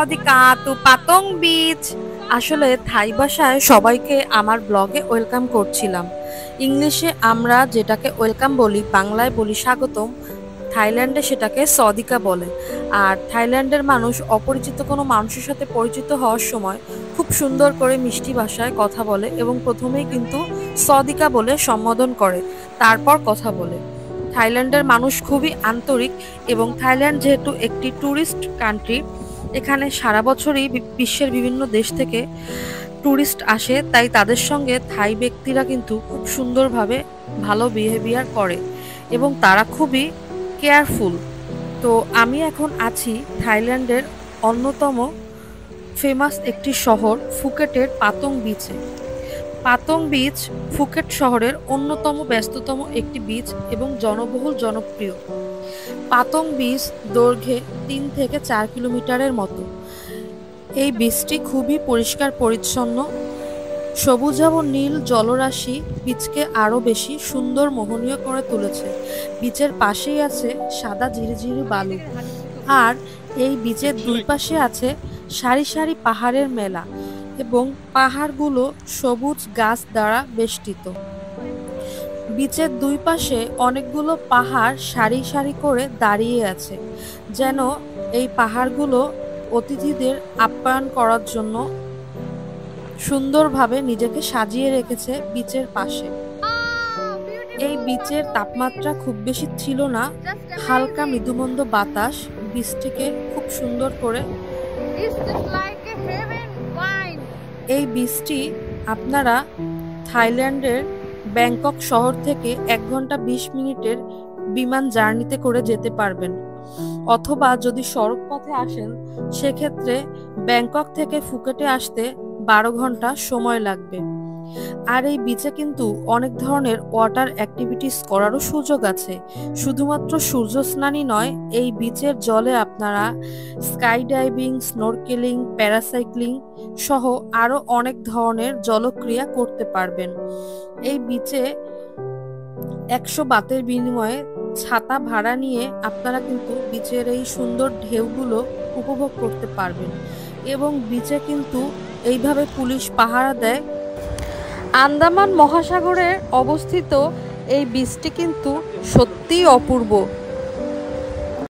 অদিকা তো পাতং বিচ। আসলে থাই ভাষায় সবাইকে আমার ব্লগে ওয়েলকাম করছিলাম। ইংলিশে আমরা যেটাকে ওয়েলকাম বলি, বাংলায় বলি স্বাগতম, থাইল্যান্ডে সেটাকে সদিকা বলে। আর থাইল্যান্ডের মানুষ অপরিচিত কোনো মানুষের সাথে পরিচিত হওয়ার সময় খুব সুন্দর করে মিষ্টি ভাষায় কথা বলে এবং প্রথমেই কিন্তু সদিকা বলে সম্বোধন করে, তারপর কথা বলে। থাইল্যান্ডের মানুষ খুবই আন্তরিক এবং থাইল্যান্ড যেহেতু একটি ট্যুরিস্ট কান্ট্রি, এখানে সারা বছরই বিশ্বের বিভিন্ন দেশ থেকে ট্যুরিস্ট আসে, তাই তাদের সঙ্গে থাই ব্যক্তিরা কিন্তু খুব সুন্দরভাবে ভালো বিহেভিয়ার করে এবং তারা খুবই কেয়ারফুল। তো আমি এখন আছি থাইল্যান্ডের অন্যতম ফেমাস একটি শহর ফুকেটের পাতং বিচে। পাতং বিচ ফুকেট শহরের অন্যতম ব্যস্ততম একটি বিচ এবং জনপ্রিয়। পাতং বিচ দৈর্ঘ্যে ৩ থেকে ৪ কিলোমিটারের মতো। এই বিচটি খুবই পরিষ্কার পরিচ্ছন্ন। সবুজাভ নীল জলরাশি বিচকে আরো বেশি সুন্দর মোহনীয় করে তুলেছে। বিচের পাশেই আছে সাদা ঝিরিঝিরি বালু, আর এই বিচের দুই পাশে আছে সারি সারি পাহাড়ের মেলা এবং পাহাড়গুলো সবুজ গাছ দ্বারা বেষ্টিত। বিচের দুই পাশে অনেকগুলো পাহাড় সারি সারি করে দাঁড়িয়ে আছে, যেন এই পাহাড়গুলো অতিথিদের আপ্যায়ন করার জন্য সুন্দরভাবে নিজেকে সাজিয়ে রেখেছে বিচের পাশে। এই বিচের তাপমাত্রা খুব বেশি ছিল না, হালকা মৃদুমন্দ বাতাস বীজটিকে খুব সুন্দর করে। এই বীজটি আপনারা থাইল্যান্ডের ব্যাংকক শহর থেকে 1 ঘন্টা 20 মিনিটের বিমান জার্নিতে করে যেতে পারবেন, অথবা যদি সড়ক পথে আসেন সেক্ষেত্রে ব্যাংকক থেকে ফুকেটে আসতে 12 ঘন্টা সময় লাগবে। আর এই বিচে কিন্তু অনেক ধরনের ওয়াটার অ্যাক্টিভিটিস করারও সুযোগ আছে। শুধুমাত্র সূর্য স্নানই নয়, এই বিচের জলে আপনারা স্কাই ডাইভিং, স্নোরকেলিং, প্যারাসাইক্লিং সহ আরো অনেক ধরনের জলক্রিয়া করতে পারবেন। এই বিচে 100 বাতের বিনিময়ে ছাতা ভাড়া নিয়ে আপনারা কিন্তু বিচের এই সুন্দর ঢেউগুলো উপভোগ করতে পারবেন এবং বিচে কিন্তু এইভাবে পুলিশ পাহারা দেয়। আন্দামান মহাসাগরে অবস্থিত এই বিচটি কিন্তু সত্যিই অপূর্ব।